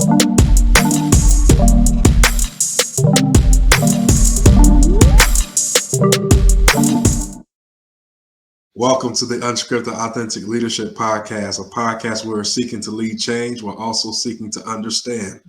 Welcome to the Unscripted Authentic Leadership Podcast, a podcast where we're seeking to lead change while also seeking to understand.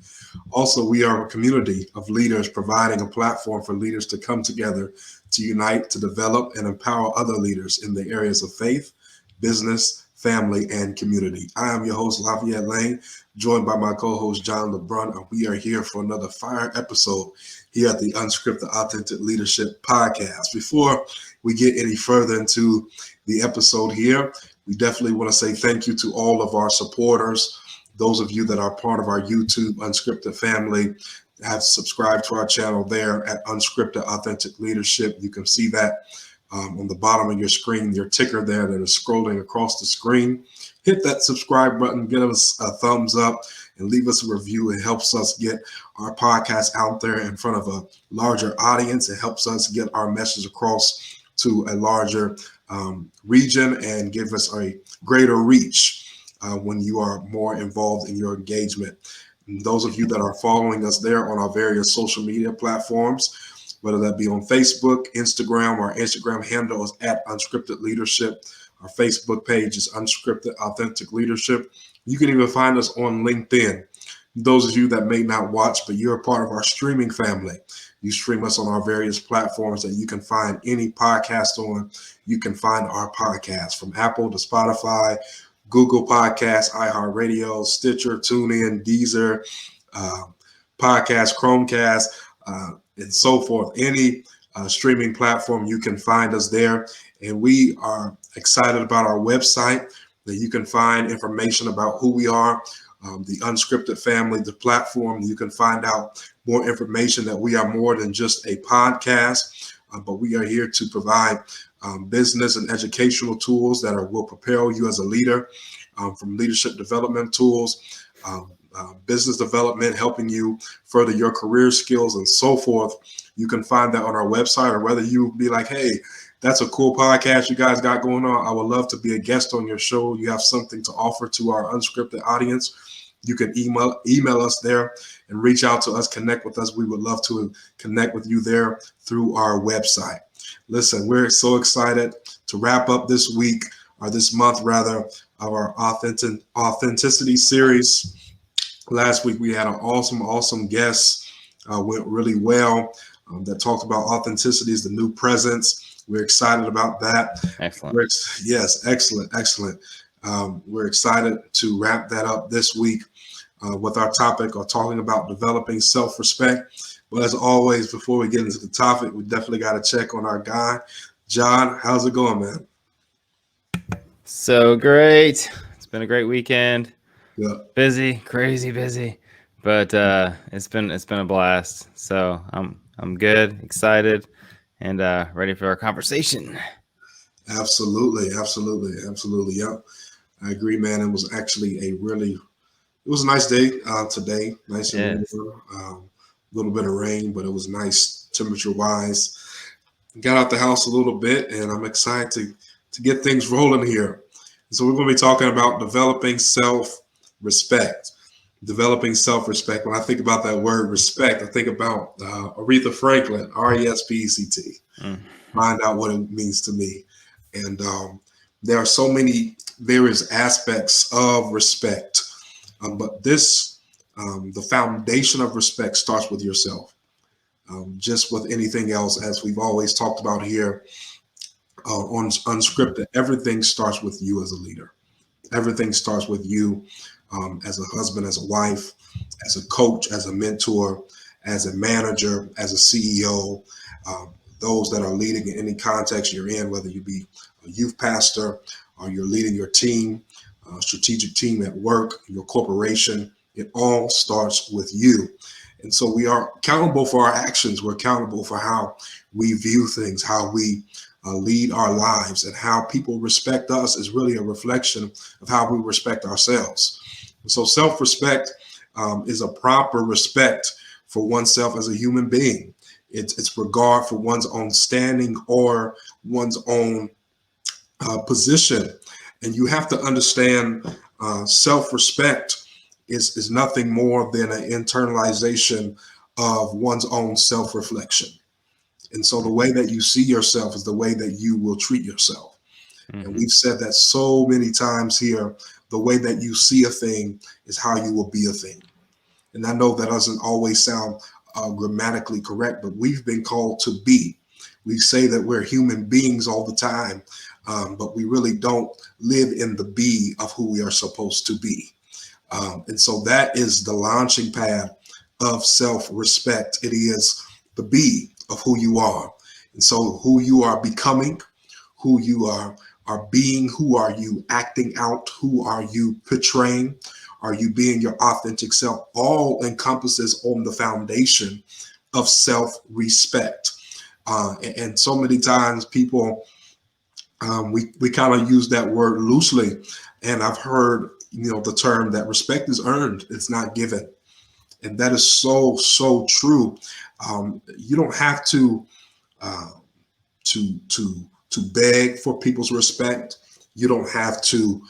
Also, we are a community of leaders providing a platform for leaders to come together, to unite, to develop, and empower other leaders in the areas of faith, business, family, and community. I am your host, Lafayette Lane, joined by my co-host, John LeBrun, and we are here for another fire episode here at the Unscripted Authentic Leadership Podcast. Before we get any further into the episode here, we definitely want to say thank you to all of our supporters. Those of you that are part of our YouTube Unscripted family have subscribed to our channel there at Unscripted Authentic Leadership. You can see that on the bottom of your screen, your ticker there that is scrolling across the screen. Hit that subscribe button, give us a thumbs up, and leave us a review. It helps us get our podcast out there in front of a larger audience. It helps us get our message across to a larger region and give us a greater reach when you are more involved in your engagement. And those of you that are following us there on our various social media platforms, whether that be on Facebook, Instagram, our Instagram handle is at Unscripted Leadership. Our Facebook page is Unscripted Authentic Leadership. You can even find us on LinkedIn. Those of you that may not watch, but you're a part of our streaming family. You stream us on our various platforms that you can find any podcast on. You can find our podcast from Apple to Spotify, Google Podcasts, iHeart Radio, Stitcher, TuneIn, Deezer, Podcast, Chromecast, and so forth. Any streaming platform, you can find us there. And we are excited about our website that you can find information about who we are, the Unscripted family, the platform. You can find out more information that we are more than just a podcast, but we are here to provide business and educational tools that will prepare you as a leader, from leadership development tools, business development, helping you further your career skills and so forth. You can find that on our website, or whether you be like, hey, that's a cool podcast you guys got going on. I would love to be a guest on your show. You have something to offer to our unscripted audience. You can email us there and reach out to us, connect with us. We would love to connect with you there through our website. Listen, we're so excited to wrap up this week, or this month rather, of our authenticity series. Last week we had an awesome guest. Went really well. That talked about authenticity is the new presence. We're excited about that. Excellent. Yes, excellent. We're excited to wrap that up this week with our topic of talking about developing self-respect. But as always, before we get into the topic, we definitely got to check on our guy. John, how's it going, man? So great. It's been a great weekend. Yeah. Busy, crazy busy, but it's been a blast. So I'm good, excited, and ready for our conversation. Absolutely. Yep. I agree, man. It was actually it was a nice day today. Nice and warm. A little bit of rain, but it was nice temperature-wise. Got out the house a little bit, and I'm excited to get things rolling here. So we're going to be talking about developing self-respect. Developing self-respect. When I think about that word respect, I think about Aretha Franklin, R-E-S-P-E-C-T. Find out what it means to me. And there are so many various aspects of respect. But the foundation of respect starts with yourself. Just with anything else, as we've always talked about here on Unscripted, everything starts with you as a leader. Everything starts with you as a husband, as a wife, as a coach, as a mentor, as a manager, as a CEO, those that are leading in any context you're in, whether you be a youth pastor or you're leading your team, strategic team at work, your corporation. It all starts with you. And so we are accountable for our actions. We're accountable for how we view things, how we lead our lives, and how people respect us is really a reflection of how we respect ourselves. So self-respect is a proper respect for oneself as a human being. It's regard for one's own standing or one's own position. And you have to understand self-respect is nothing more than an internalization of one's own self-reflection. And so the way that you see yourself is the way that you will treat yourself. And we've said that so many times here. The way that you see a thing is how you will be a thing. And I know that doesn't always sound grammatically correct, but we've been called to be. We say that we're human beings all the time, but we really don't live in the be of who we are supposed to be. And so that is the launching pad of self-respect. It is the be of who you are. And so who you are becoming, who you are being, who are you acting out, who are you portraying, are you being your authentic self, all encompasses on the foundation of self-respect. And so many times people, we kind of use that word loosely. And I've heard, the term that respect is earned, it's not given. And that is so, so true. You don't have to beg for people's respect. You don't have to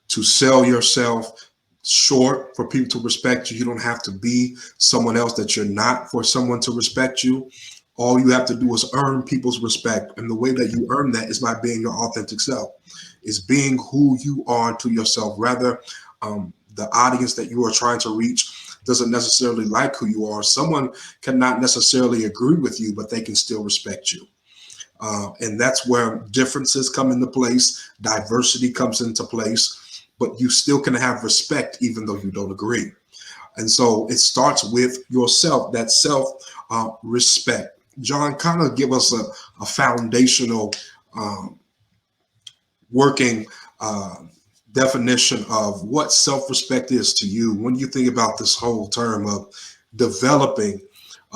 sell yourself short for people to respect you. You don't have to be someone else that you're not for someone to respect you. All you have to do is earn people's respect. And the way that you earn that is by being your authentic self. Is being who you are to yourself. Rather, the audience that you are trying to reach doesn't necessarily like who you are. Someone cannot necessarily agree with you, but they can still respect you. And that's where differences come into place, diversity comes into place, but you still can have respect even though you don't agree. And so it starts with yourself, that self respect. John, kind of give us a foundational working definition of what self-respect is to you. When you think about this whole term of developing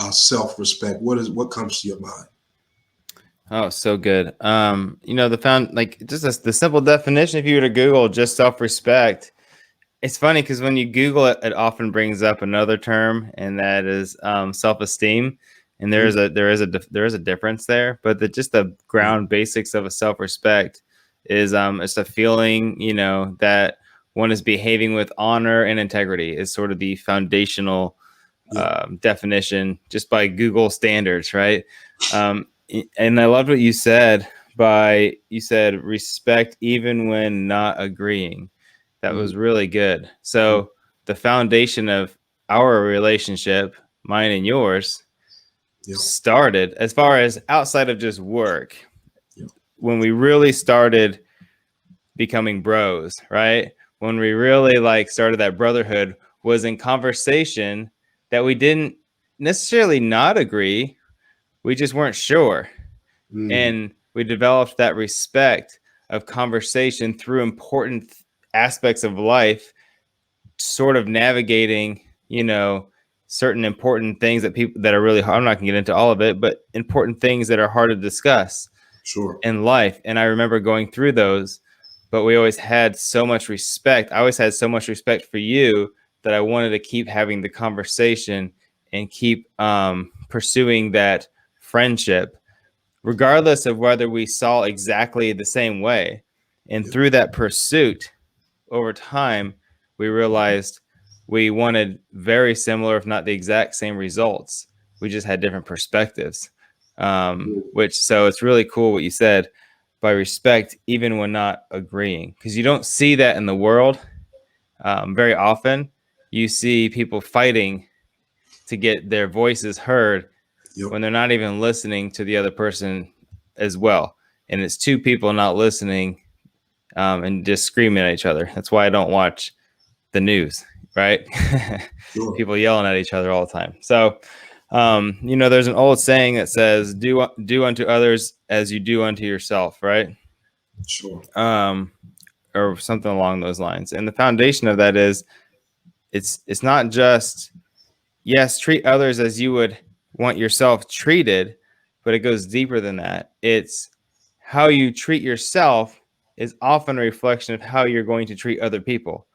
self-respect, what comes to your mind? Oh, so good. The simple definition, if you were to Google just self-respect, it's funny because when you Google it, it often brings up another term, and that is self-esteem. And there is a difference there, but just the ground basics of a self-respect is it's a feeling, that one is behaving with honor and integrity is sort of the foundational definition just by Google standards, right? And I loved what you said. You said respect even when not agreeing. That was really good. So the foundation of our relationship, mine and yours, started as far as outside of just work. When we really started becoming bros, right? When we really started that brotherhood was in conversation that we didn't necessarily not agree. We just weren't sure. And we developed that respect of conversation through important aspects of life, sort of navigating, certain important things that people that are really hard. I'm not gonna get into all of it, but important things that are hard to discuss in life. And I remember going through those, but we always had so much respect. I always had so much respect for you that I wanted to keep having the conversation and keep pursuing that friendship, regardless of whether we saw exactly the same way. And through that pursuit, over time, we realized we wanted very similar, if not the exact same results. We just had different perspectives. So it's really cool what you said, by respect, even when not agreeing, because you don't see that in the world very often. You see people fighting to get their voices heard when they're not even listening to the other person as well. And it's two people not listening and just screaming at each other. That's why I don't watch the news, right? People yelling at each other all the time. So, there's an old saying that says, do unto others as you do unto yourself, right? Or something along those lines. And the foundation of that is it's not just, yes, treat others as you would want yourself treated, but it goes deeper than that. It's how you treat yourself is often a reflection of how you're going to treat other people.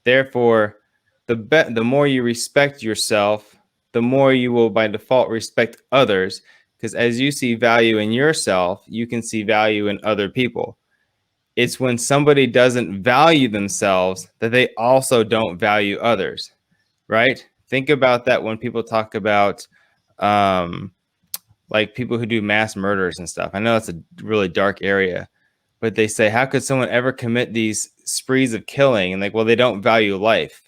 Therefore, the more you respect yourself, the more you will by default respect others, because as you see value in yourself, you can see value in other people. it's when somebody doesn't value themselves that they also don't value others, right? Think about that when people talk about like people who do mass murders and stuff. I know that's a really dark area, but they say, how could someone ever commit these sprees of killing? And like, well, they don't value life.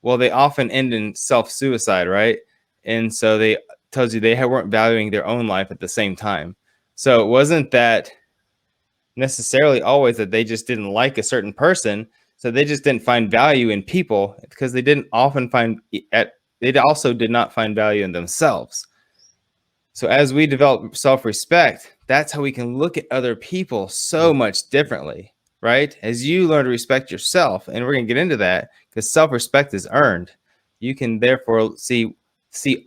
Well, they often end in self-suicide, right? And so they tells you they weren't valuing their own life at the same time. So it wasn't that necessarily always that they just didn't like a certain person. So they just didn't find value in people because they didn't often find they also did not find value in themselves. So as we develop self-respect, that's how we can look at other people so much differently, right? As you learn to respect yourself, and we're going to get into that because self-respect is earned. You can therefore see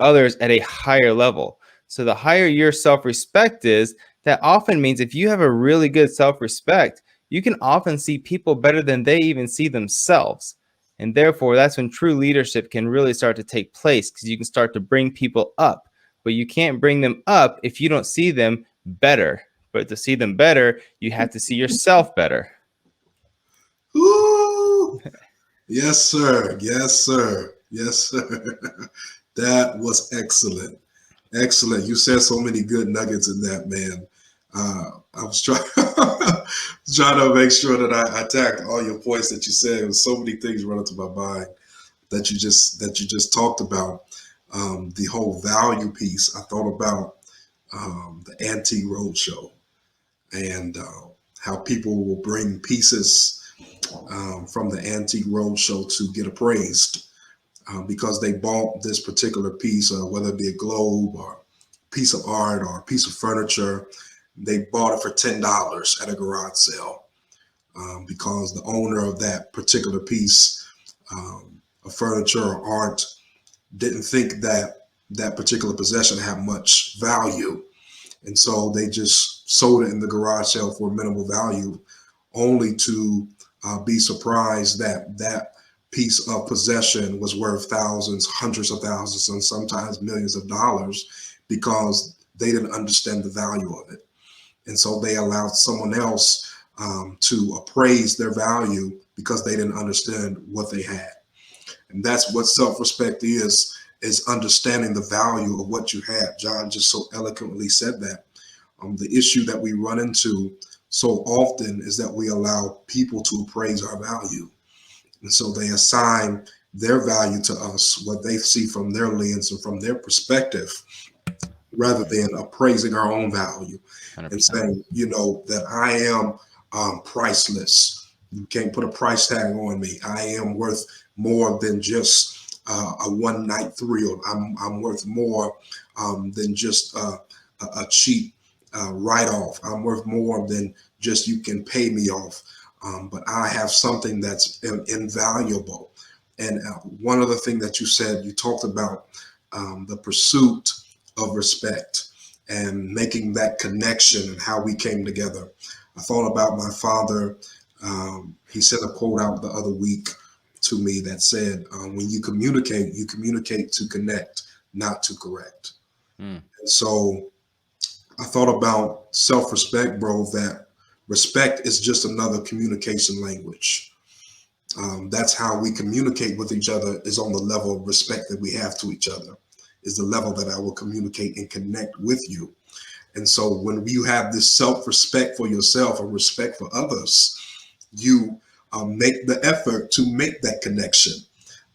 others at a higher level. So the higher your self-respect is, that often means if you have a really good self-respect, you can often see people better than they even see themselves. And therefore, that's when true leadership can really start to take place because you can start to bring people up. But you can't bring them up if you don't see them better. But to see them better, you have to see yourself better. Ooh. Yes, sir. Yes, sir. Yes, sir. That was excellent. Excellent. You said so many good nuggets in that, man. I was trying to make sure that I attacked all your points that you said. There was so many things running to my mind that you just talked about. The whole value piece. I thought about the antique roadshow and how people will bring pieces from the antique roadshow to get appraised because they bought this particular piece, whether it be a globe or a piece of art or a piece of furniture. They bought it for $10 at a garage sale because the owner of that particular piece of furniture or art didn't think that that particular possession had much value. And so they just sold it in the garage sale for minimal value, only to be surprised that that piece of possession was worth thousands, hundreds of thousands, and sometimes millions of dollars because they didn't understand the value of it. And so they allowed someone else to appraise their value because they didn't understand what they had. And that's what self-respect is understanding the value of what you have. John just so eloquently said that. The issue that we run into so often is that we allow people to appraise our value. And so they assign their value to us, what they see from their lens and from their perspective, rather than appraising our own value 100%. and saying, that I am priceless. You can't put a price tag on me. I am worth more than just a one night thrill. I'm worth more than just a cheap write off. I'm worth more than just you can pay me off. But I have something that's invaluable. And one other thing that you said, you talked about the pursuit of respect and making that connection and how we came together. I thought about my father. He sent a quote out the other week to me that said, when you communicate to connect, not to correct. And so I thought about self-respect, bro, that respect is just another communication language. That's how we communicate with each other, is on the level of respect that we have to each other, is the level that I will communicate and connect with you. And so when you have this self-respect for yourself and respect for others, you make the effort to make that connection,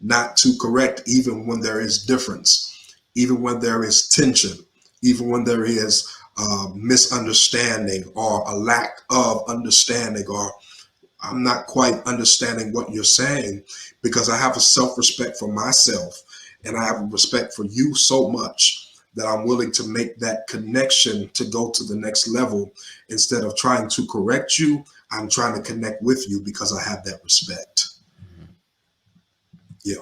not to correct, even when there is difference, even when there is tension, even when there is misunderstanding or a lack of understanding, or I'm not quite understanding what you're saying, because I have a self-respect for myself and I have a respect for you so much that I'm willing to make that connection to go to the next level. Instead of trying to correct you, I'm trying to connect with you because I have that respect. Yeah.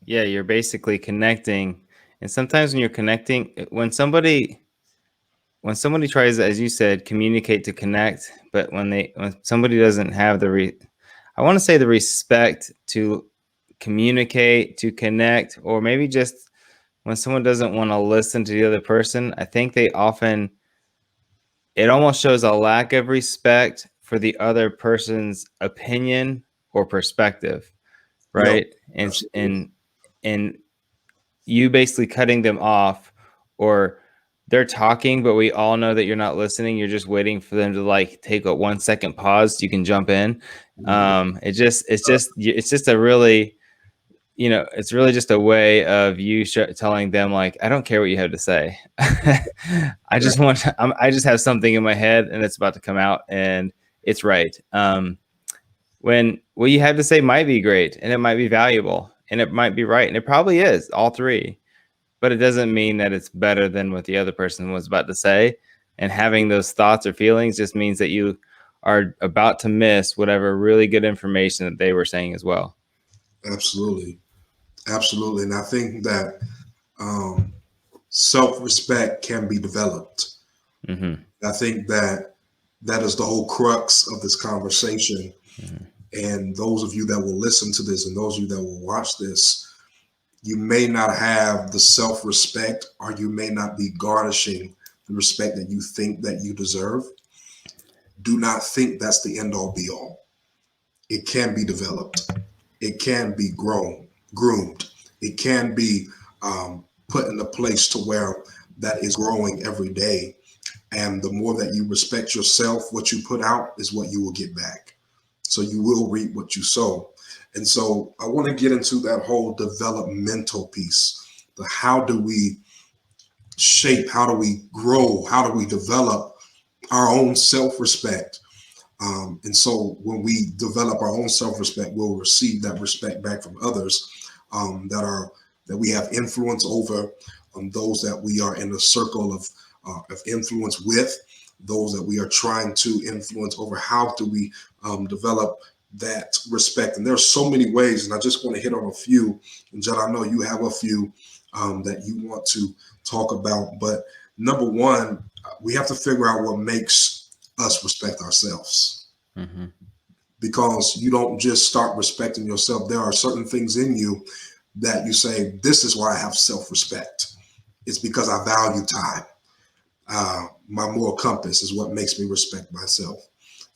Yeah, you're basically connecting. And sometimes when you're connecting, when somebody tries, as you said, communicate to connect, but when somebody doesn't have I want to say the respect to communicate, to connect, or maybe just when someone doesn't want to listen to the other person, I think they often it almost shows a lack of respect for the other person's opinion or perspective, Yep, right? And absolutely. and and you basically cutting them off, or they're talking, but we all know that you're not listening. You're just waiting for them to like take a 1 second pause so you can jump in. Mhm. It's just a really, it's really just a way of you telling them like, I don't care what you have to say. Yeah, I just have something in my head and it's about to come out and it's right. When what you have to say might be great and it might be valuable and it might be right. And it probably is all three, but it doesn't mean that it's better than what the other person was about to say. And having those thoughts or feelings just means that you are about to miss whatever really good information that they were saying as well. absolutely. Absolutely. And I think that um, self-respect can be developed. Mm-hmm. I think that that is the whole crux of this conversation. Mm-hmm. And those of you that will listen to this and those of you that will watch this, you may not have the self-respect, or you may not be garnishing the respect that you think that you deserve. Do not think that's the end all be all. It can be developed. It can be groomed. It can be put in a place to where that is growing every day. And the more that you respect yourself, what you put out is what you will get back. So you will reap what you sow. And so I want to get into that whole developmental piece. The how do we shape, how do we grow, how do we develop our own self-respect? And so when we develop our own self-respect, we'll receive that respect back from others that we have influence over, those that we are in a circle of influence with, those that we are trying to influence over. How do we develop that respect? And there's so many ways, and I just want to hit on a few. And Judd, I know you have a few that you want to talk about, but number one, we have to figure out what makes us respect ourselves, Mm-hmm. because you don't just start respecting yourself. There are certain things in you that you say, this is why I have self-respect. It's because I value time. My moral compass is what makes me respect myself.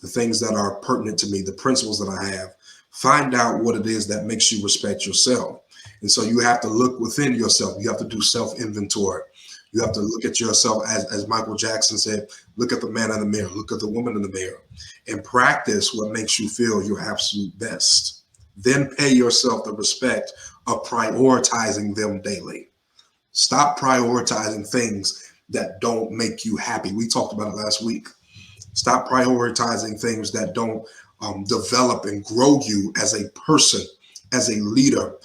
The things that are pertinent to me, the principles that I have, find out what it is that makes you respect yourself. And so you have to look within yourself. You have to do self-inventory. You have to look at yourself, as Michael Jackson said, look at the man in the mirror, look at the woman in the mirror, and practice what makes you feel your absolute best. Then pay yourself the respect of prioritizing them daily. Stop prioritizing things that don't make you happy. We talked about it last week. Stop prioritizing things that don't develop and grow you as a person, as a leader,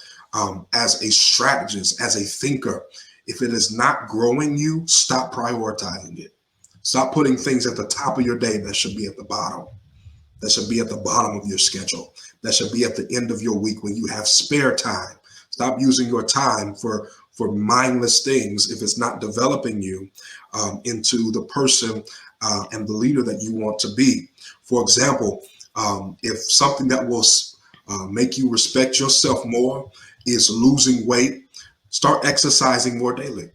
as a strategist, as a thinker. If it is not growing you, stop prioritizing it. Stop putting things at the top of your day that should be at the bottom. That should be at the bottom of your schedule. That should be at the end of your week when you have spare time. Stop using your time for mindless things if it's not developing you into the person and the leader that you want to be. For example, if something that will make you respect yourself more is losing weight, start exercising more daily.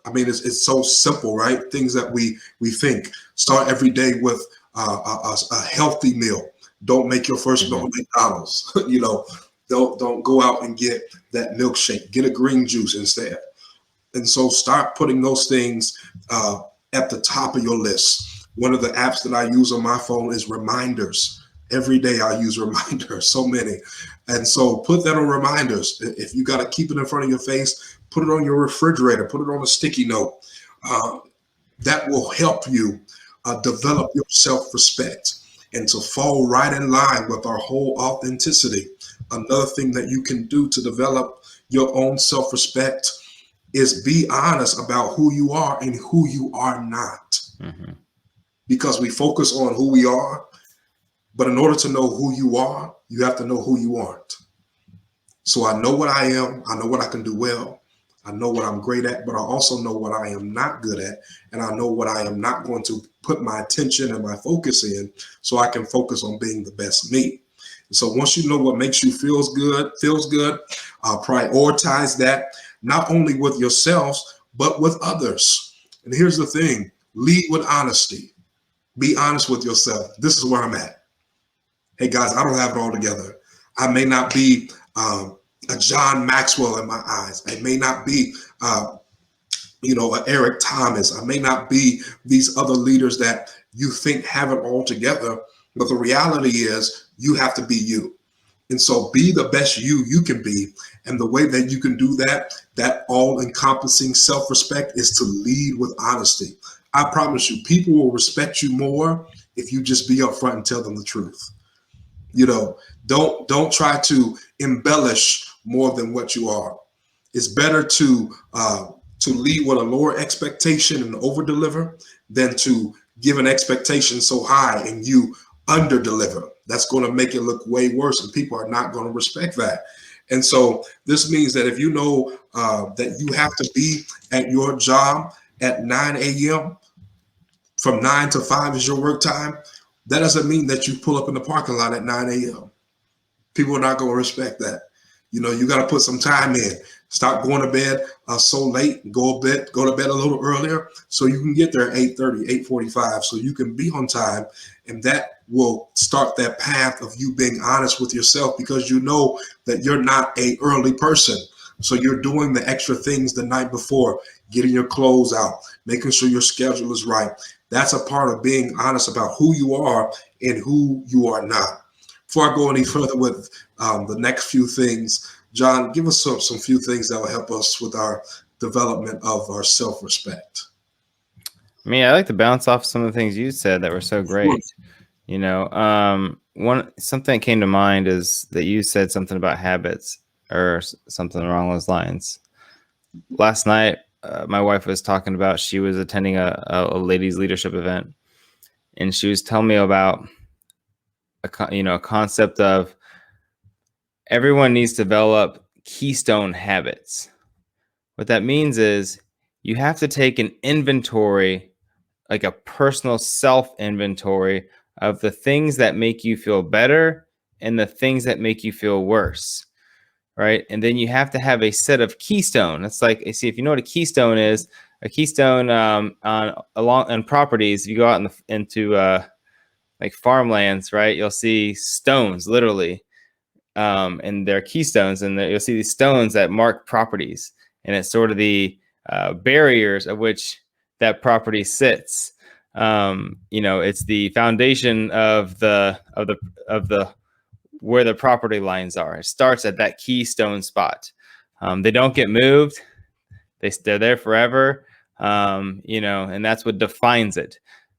I mean, it's so simple, right? Things that we think. Start every day with a healthy meal. Don't make your first meal Mm-hmm. at McDonald's. Don't go out and get that milkshake. Get a green juice instead. And so start putting those things at the top of your list. One of the apps that I use on my phone is reminders. Every day I use reminders, so many. And so put that on reminders. If you got to keep it in front of your face, put it on your refrigerator, put it on a sticky note. Uh, that will help you develop your self-respect and to fall right in line with our whole authenticity. Another thing that you can do to develop your own self-respect is be honest about who you are and who you are not. Mm-hmm. Because we focus on who we are, but in order to know who you are, you have to know who you aren't. So I know what I am, I know what I can do well, I know what I'm great at, but I also know what I am not good at, and I know what I am not going to put my attention and my focus in, so I can focus on being the best me. So once you know what makes you feels good, prioritize that not only with yourselves but with others. And here's the thing: Lead with honesty. Be honest with yourself. This is where I'm at. Hey guys, I don't have it all together. I may not be a John Maxwell in my eyes. I may not be an Eric Thomas. I may not be these other leaders that you think have it all together. But the reality is you have to be you. And so be the best you can be. And the way that you can do that, that all encompassing self-respect, is to lead with honesty. I promise you, people will respect you more if you just be upfront and tell them the truth. Don't try to embellish more than what you are. It's better to lead with a lower expectation and over deliver than to give an expectation so high and you under deliver. That's going to make it look way worse, and people are not going to respect that. And so this means that if you know that you have to be at your job at 9 a.m., from 9 to 5 is your work time, that doesn't mean that you pull up in the parking lot at 9 a.m. People are not going to respect that. You got to put some time in. Stop going to bed so late. Go to bed a little earlier so you can get there at 8:30, 8:45, so you can be on time. And that will start that path of you being honest with yourself, because you know that you're not an early person. So you're doing the extra things the night before, getting your clothes out, making sure your schedule is right. That's a part of being honest about who you are and who you are not. Before I go any further with the next few things, John, give us some few things that will help us with our development of our self-respect. I mean, I like to bounce off some of the things you said that were so great. Something that came to mind is that you said something about habits or something along those lines. Last night, my wife was talking about, she was attending a ladies leadership event, and she was telling me about a concept of everyone needs to develop keystone habits. What that means is you have to take an inventory, like a personal self inventory of the things that make you feel better and the things that make you feel worse. Right. And then you have to have a set of keystone. It's like, see, if you know what a keystone is, a keystone on properties, if you go out into like farmlands, right, you'll see stones literally. And they're keystones, and you'll see these stones that mark properties, and it's sort of the barriers of which that property sits. It's the foundation of the where the property lines are. It starts at that keystone spot. They don't get moved. They're there forever. And that's what defines it.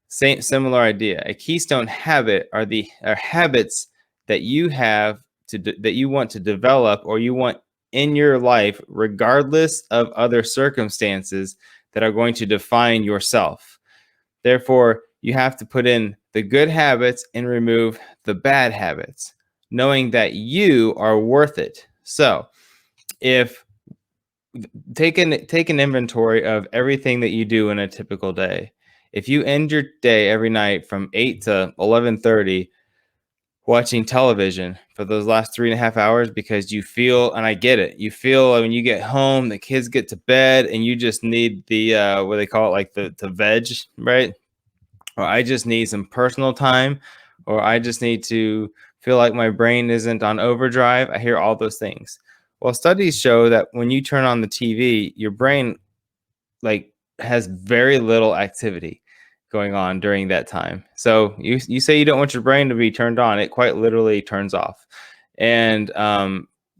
Similar idea. A keystone habit are habits that you have that you want to develop, or you want in your life, regardless of other circumstances, that are going to define yourself. Therefore, you have to put in the good habits and remove the bad habits, knowing that you are worth it. So if take an inventory of everything that you do in a typical day. If you end your day every night from 8 to 11:30 watching television for those last 3.5 hours, because you feel, and I get it, you feel when you get home, the kids get to bed, and you just need the what they call it, like the veg, right? Or I just need some personal time, or I just need to feel like my brain isn't on overdrive. I hear all those things. Well, studies show that when you turn on the TV, your brain has very little activity going on during that time. So you say you don't want your brain to be turned on, it quite literally turns off. And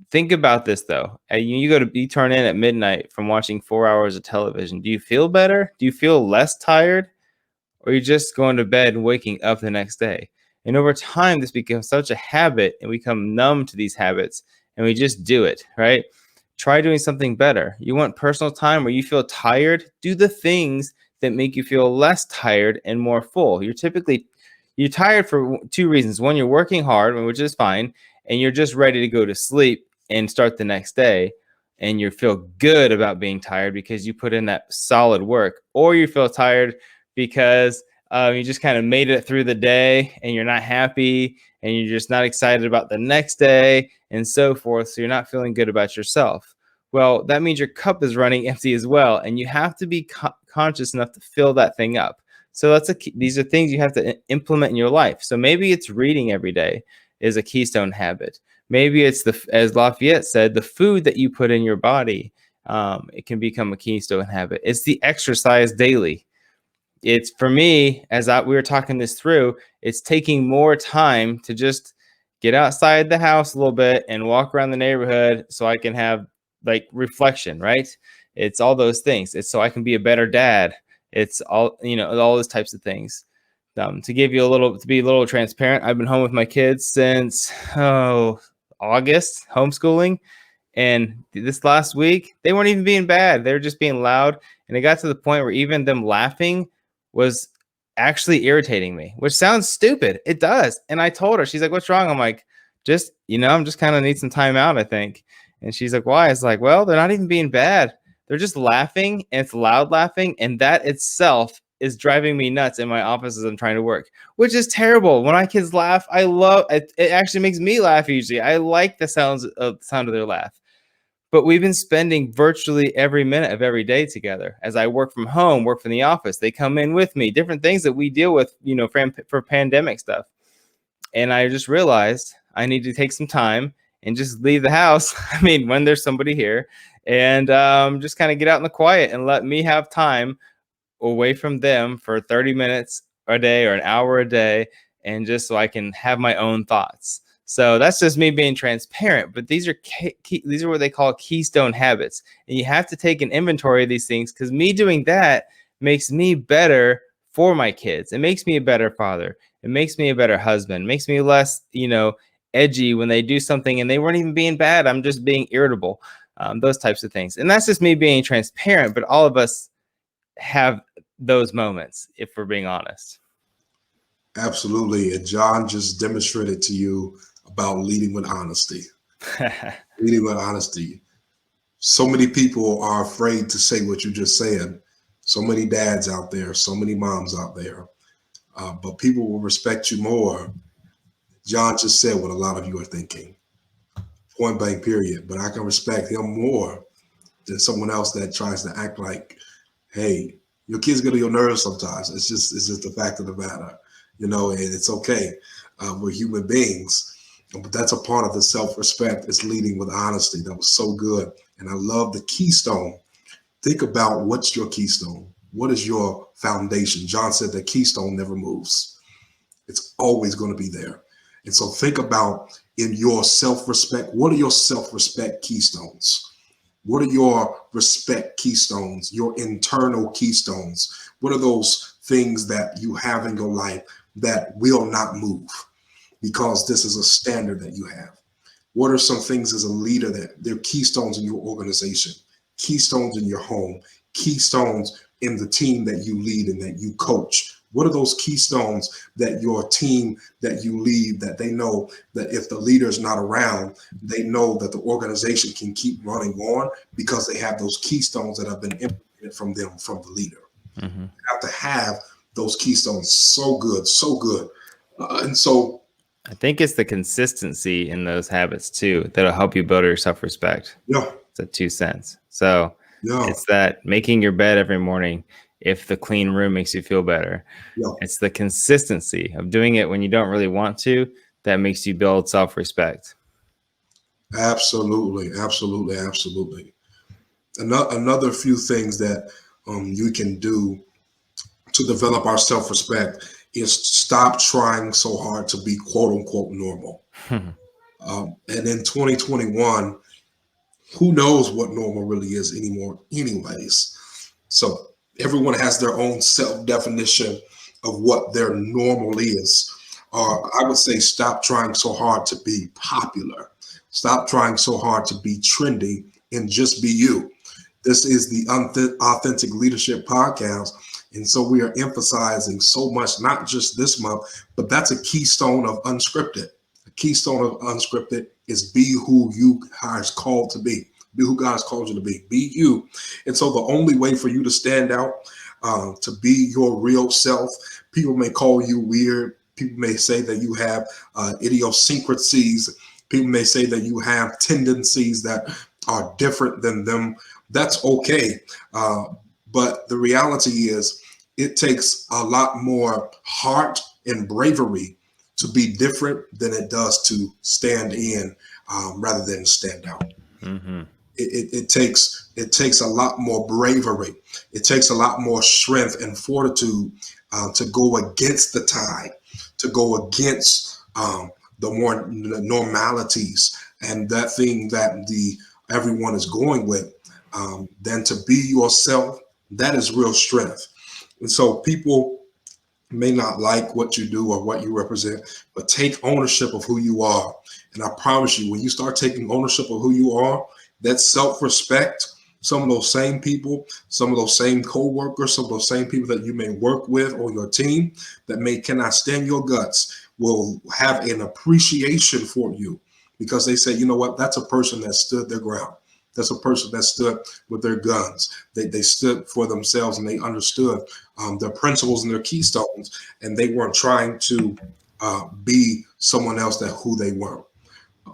think about this though. You turn in at midnight from watching 4 hours of television. Do you feel better? Do you feel less tired? Or you're just going to bed and waking up the next day? And over time, this becomes such a habit, and we become numb to these habits, and we just do it, right? Try doing something better. You want personal time where you feel tired? Do the things that make you feel less tired and more full. You're tired for two reasons. One, you're working hard, which is fine, and you're just ready to go to sleep and start the next day. And you feel good about being tired because you put in that solid work. Or you feel tired because you just kind of made it through the day and you're not happy and you're just not excited about the next day and so forth. So you're not feeling good about yourself. Well, that means your cup is running empty as well. And you have to be conscious enough to fill that thing up. So these are things you have to implement in your life. So maybe it's reading every day is a keystone habit. Maybe it's as Lafayette said, the food that you put in your body. It can become a keystone habit. It's the exercise daily. It's for me, we were talking this through, it's taking more time to just get outside the house a little bit and walk around the neighborhood so I can have like reflection, right? It's all those things. It's so I can be a better dad. It's all, all those types of things. To be a little transparent, I've been home with my kids since August, homeschooling. And this last week, they weren't even being bad. They were just being loud. And it got to the point where even them laughing was actually irritating me, which sounds stupid. It does. And I told her, she's like, what's wrong? I'm like, I'm just kind of need some time out, I think. And she's like, why? It's like, well, they're not even being bad. They're just laughing, and it's loud laughing. And that itself is driving me nuts in my office as I'm trying to work, which is terrible. When my kids laugh, I love it. It actually makes me laugh usually. I like the sound of their laugh. But we've been spending virtually every minute of every day together. As I work from home, work from the office, they come in with me, different things that we deal with, for pandemic stuff. And I just realized I need to take some time and just leave the house. I mean, when there's somebody here, and just kind of get out in the quiet and let me have time away from them for 30 minutes a day or an hour a day, and just so I can have my own thoughts. So that's just me being transparent, but these are what they call keystone habits. And you have to take an inventory of these things, because me doing that makes me better for my kids. It makes me a better father. It makes me a better husband. It makes me less, edgy when they do something and they weren't even being bad. I'm just being irritable. Those types of things. And that's just me being transparent, but all of us have those moments, if we're being honest. Absolutely. And John just demonstrated to you about leading with honesty. Leading with honesty. So many people are afraid to say what you just said. So many dads out there, so many moms out there. But people will respect you more. John just said what a lot of you are thinking. Point blank, period. But I can respect him more than someone else that tries to act like, hey, your kids get on your nerves sometimes. It's just the fact of the matter, and it's okay. We're human beings. But that's a part of the self-respect. It's leading with honesty. That was so good. And I love the keystone. Think about what's your keystone. What is your foundation? John said the keystone never moves. It's always going to be there. And so think about, in your self-respect, what are your self-respect keystones? What are your respect keystones, your internal keystones? What are those things that you have in your life that will not move? Because this is a standard that you have. What are some things as a leader that they're keystones in your organization, keystones in your home, keystones in the team that you lead and that you coach? What are those keystones that your team that you lead, that they know that if the leader is not around, they know that the organization can keep running on because they have those keystones that have been implemented from them, from the leader. Mm-hmm. You have to have those keystones. So good, so good. And so I think it's the consistency in those habits too that'll help you build your self-respect. Yeah. It's a 2 cents. So Yeah. It's that making your bed every morning if the clean room makes you feel better. Yeah. It's the consistency of doing it when you don't really want to that makes you build self-respect. Absolutely, absolutely, absolutely. Another few things that you can do to develop our self-respect is stop trying so hard to be quote unquote normal. And in 2021, who knows what normal really is anymore anyways. So everyone has their own self-definition of what their normal is. I would say stop trying so hard to be popular. Stop trying so hard to be trendy and just be you. This is the Authentic Leadership Podcast. And so we are emphasizing so much, not just this month, but that's a keystone of Unscripted. The keystone of Unscripted is be who you are called to be. Be who God has called you to be. Be you. And so the only way for you to stand out, to be your real self, people may call you weird. People may say that you have idiosyncrasies. People may say that you have tendencies that are different than them. That's okay. But the reality is It takes a lot more heart and bravery to be different than it does to stand in rather than stand out. Mm-hmm. It takes a lot more bravery. It takes a lot more strength and fortitude to go against the tide, to go against the more normalities and that thing that the everyone is going with, than to be yourself. That is real strength. And so people may not like what you do or what you represent, but take ownership of who you are. And I promise you, when you start taking ownership of who you are, that self-respect, some of those same people, some of those same co-workers, some of those same people that you may work with on your team that may cannot stand your guts will have an appreciation for you because they say, you know what, that's a person that stood their ground. That's a person that stood with their guns. They stood for themselves and they understood their principles and their keystones, and they weren't trying to be someone else that who they were.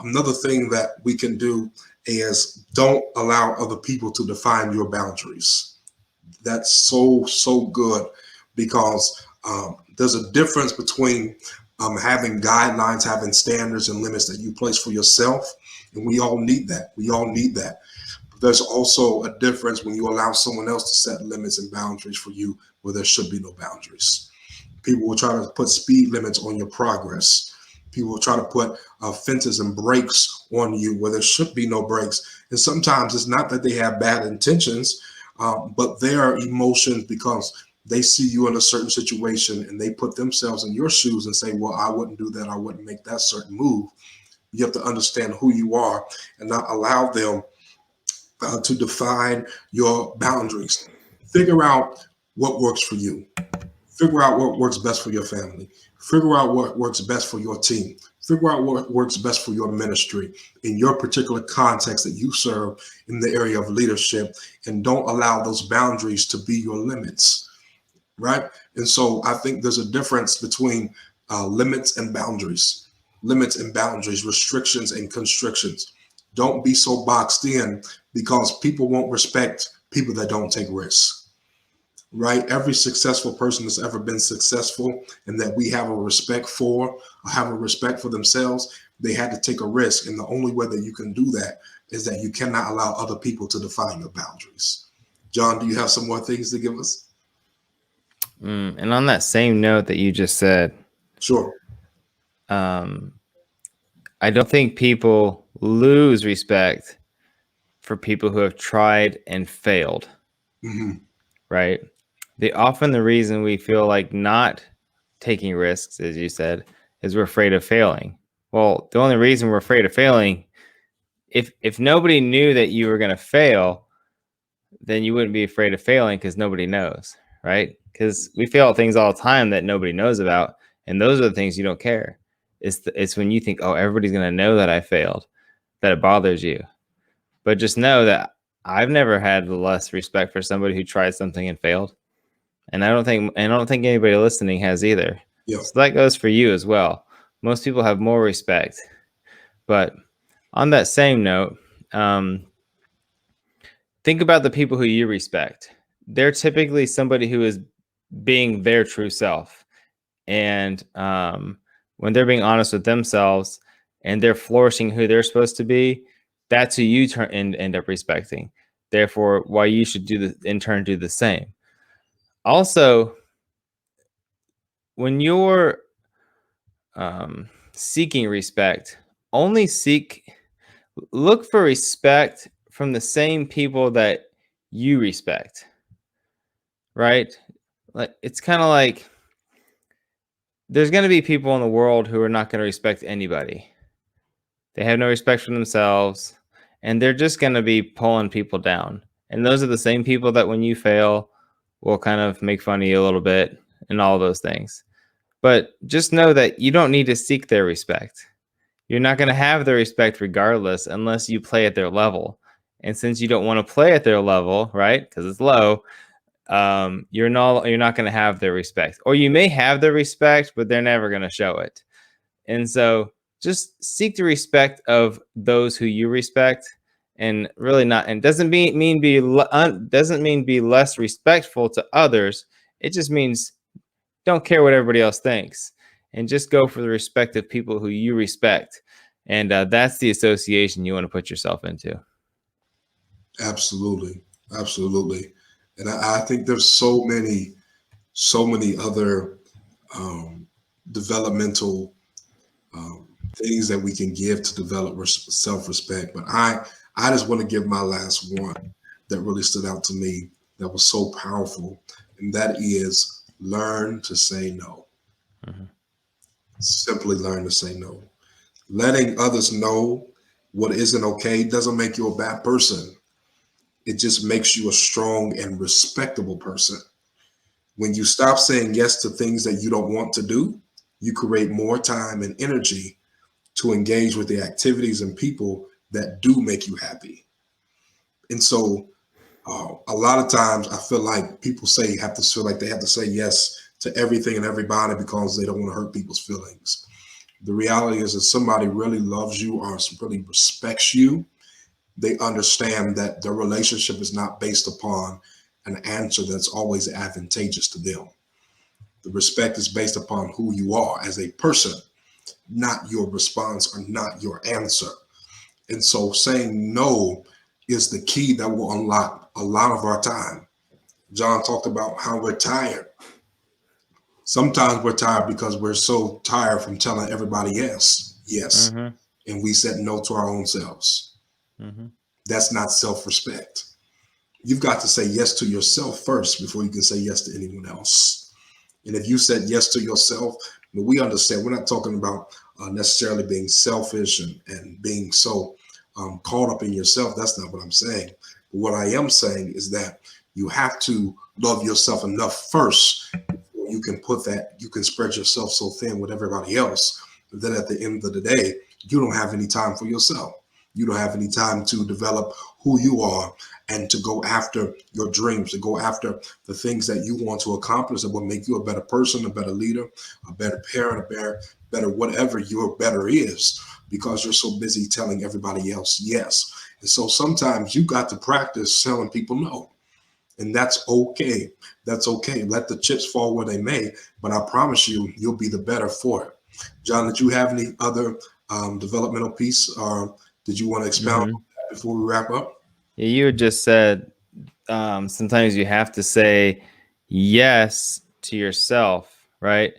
Another thing that we can do is don't allow other people to define your boundaries. That's so good because there's a difference between having guidelines, having standards and limits that you place for yourself, and we all need that. We all need that. There's also a difference when you allow someone else to set limits and boundaries for you where there should be no boundaries. People will try to put speed limits on your progress. People will try to put fences and brakes on you where there should be no brakes. And sometimes it's not that they have bad intentions, but their emotions because they see you in a certain situation and they put themselves in your shoes and say, well, I wouldn't do that. I wouldn't make that certain move. You have to understand who you are and not allow them to define your boundaries. Figure out what works for you. Figure out what works best for your family. Figure out what works best for your team. Figure out what works best for your ministry in your particular context that you serve in the area of leadership. And don't allow those boundaries to be your limits, right? And so I think there's a difference between limits and boundaries, restrictions and constrictions. Don't be so boxed in because people won't respect people that don't take risks, right? Every successful person that's ever been successful and that we have a respect for, or have a respect for themselves, they had to take a risk. And the only way that you can do that is that you cannot allow other people to define your boundaries. John, do you have some more things to give us? And on that same note that you just said, Sure. I don't think people lose respect for people who have tried and failed. Mm-hmm. Right? The reason we feel like not taking risks, as you said, is we're afraid of failing. Well, the only reason we're afraid of failing, if nobody knew that you were going to fail, then you wouldn't be afraid of failing because nobody knows, right? Because we fail at things all the time that nobody knows about, and those are the things you don't care. It's when you think, oh, everybody's going to know that I failed, that it bothers you. But just know that I've never had less respect for somebody who tried something and failed. And I don't think anybody listening has either. Yeah. So that goes for you as well. Most people have more respect. But on that same note, think about the people who you respect. They're typically somebody who is being their true self. And when they're being honest with themselves and they're flourishing who they're supposed to be, that's who you end up respecting. Therefore, why you should in turn do the same. Also, when you're seeking respect, look for respect from the same people that you respect, right? Like, it's kind of like there's going to be people in the world who are not going to respect anybody. They have no respect for themselves, and they're just going to be pulling people down. And those are the same people that when you fail will kind of make fun of you a little bit and all those things. But just know that you don't need to seek their respect. You're not going to have their respect regardless unless you play at their level. And since you don't want to play at their level, right, because it's low, you're not going to have their respect. Or you may have their respect, but they're never going to show it. And so just seek the respect of those who you respect, and really not. And doesn't mean be less respectful to others. It just means don't care what everybody else thinks and just go for the respect of people who you respect. And that's the association you want to put yourself into. Absolutely. Absolutely. And I think there's so many other developmental things that we can give to develop self-respect. But I just want to give my last one that really stood out to me, that was so powerful, and that is learn to say no. Mm-hmm. Simply learn to say no. Letting others know what isn't okay doesn't make you a bad person. It just makes you a strong and respectable person. When you stop saying yes to things that you don't want to do, you create more time and energy to engage with the activities and people that do make you happy. And so, a lot of times I feel like people have to feel like they have to say yes to everything and everybody because they don't want to hurt people's feelings. The reality is, if somebody really loves you or really respects you, they understand that their relationship is not based upon an answer that's always advantageous to them. The respect is based upon who you are as a person, not your response or not your answer. And so saying no is the key that will unlock a lot of our time. John talked about how we're tired. Sometimes we're tired because we're so tired from telling everybody yes, Mm-hmm. and we said no to our own selves. Mm-hmm. That's not self-respect. You've got to say yes to yourself first before you can say yes to anyone else. And if you said yes to yourself, we understand we're not talking about necessarily being selfish and being so caught up in yourself. That's not what I'm saying. But what I am saying is that you have to love yourself enough first before you can spread yourself so thin with everybody else. But then at the end of the day, you don't have any time for yourself. You don't have any time to develop who you are and to go after your dreams, to go after the things that you want to accomplish that will make you a better person, a better leader, a better parent, better whatever your better is, because you're so busy telling everybody else yes. And so sometimes you got to practice telling people no. And that's okay. That's okay. Let the chips fall where they may, but I promise you, you'll be the better for it. John, did you have any other developmental piece, or did you want to expound Mm-hmm. on that before we wrap up? Yeah, you had just said sometimes you have to say yes to yourself, right?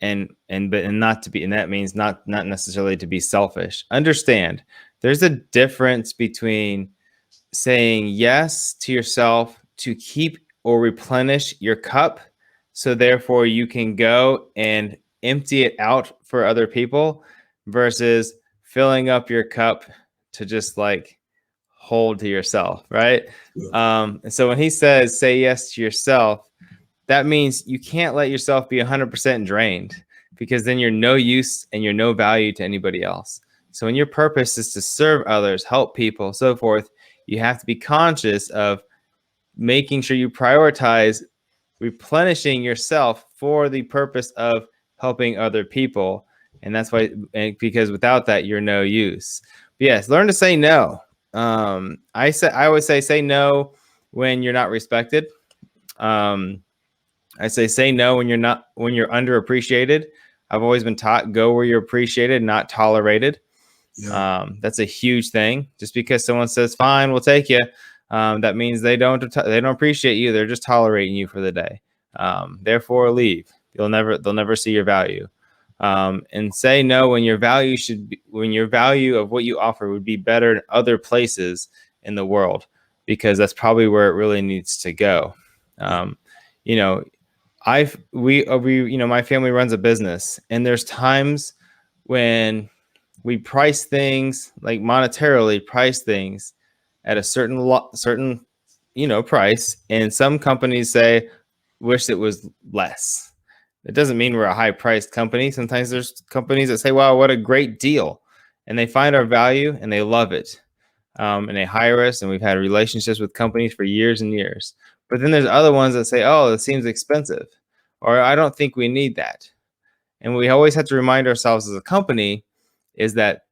And not to be, and that means not necessarily to be selfish. Understand, there's a difference between saying yes to yourself to keep or replenish your cup, so therefore you can go and empty it out for other people, versus filling up your cup to just like hold to yourself, right? Yeah. And so when he says say yes to yourself, that means you can't let yourself be 100% drained, because then you're no use and you're no value to anybody else. So when your purpose is to serve others, help people, so forth, you have to be conscious of making sure you prioritize replenishing yourself for the purpose of helping other people. And that's why, because without that, you're no use. But yes, learn to say no. I always say no when you're not respected. I say no when you're underappreciated. I've always been taught go where you're appreciated, not tolerated. Yeah. That's a huge thing. Just because someone says fine, we'll take you, that means they don't appreciate you. They're just tolerating you for the day. Therefore, leave. They'll never see your value. And say no when your value of what you offer would be better in other places in the world, because that's probably where it really needs to go. You know, my family runs a business, and there's times when we price things, like monetarily price things at a certain price, and some companies say wish it was less. It doesn't mean we're a high priced company. Sometimes there's companies that say, wow, what a great deal, and they find our value and they love it, and they hire us, and we've had relationships with companies for years and years. But then there's other ones that say, oh, it seems expensive, or I don't think we need that. And we always have to remind ourselves as a company is that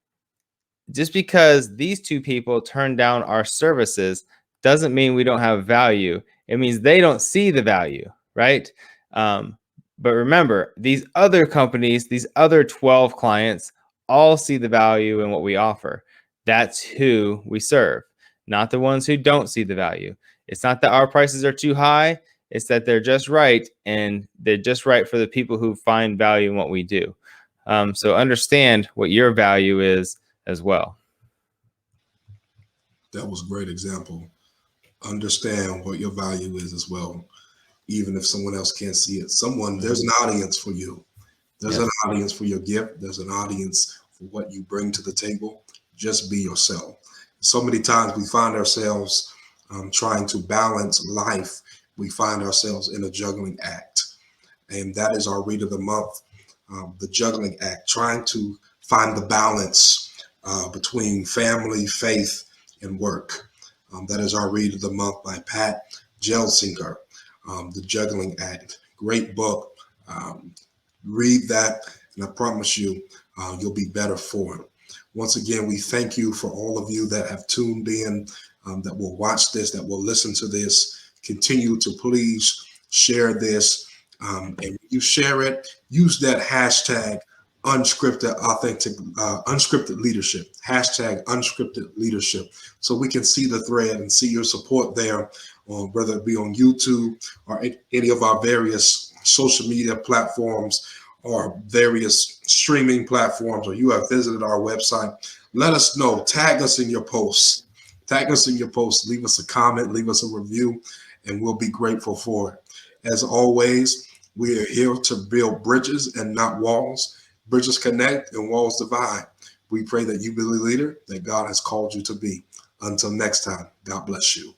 just because these two people turn down our services doesn't mean we don't have value. It means they don't see the value. right? But remember, these other companies, these other 12 clients, all see the value in what we offer. That's who we serve, not the ones who don't see the value. It's not that our prices are too high. It's that they're just right, and they're just right for the people who find value in what we do. So understand what your value is as well. That was a great example. Understand what your value is as well, even if someone else can't see it. There's an audience for you. There's an audience for your gift. There's an audience for what you bring to the table. Just be yourself. So many times we find ourselves trying to balance life. We find ourselves in a juggling act. And that is our read of the month, the juggling act, trying to find the balance between family, faith, and work. That is our read of the month by Pat Gelsinger, The Juggling Act. Great book. Read that, and I promise you, you'll be better for it. Once again, we thank you for all of you that have tuned in, that will watch this, that will listen to this. Continue to please share this. And when you share it, use that hashtag unscripted authentic unscripted leadership, hashtag unscripted leadership, so we can see the thread and see your support there, whether it be on YouTube or any of our various social media platforms or various streaming platforms, or you have visited our website. Let us know. Tag us in your posts. Tag us in your posts. Leave us a comment, leave us a review, and we'll be grateful for it. As always, we are here to build bridges and not walls. Bridges connect and walls divide. We pray that you be the leader that God has called you to be. Until next time, God bless you.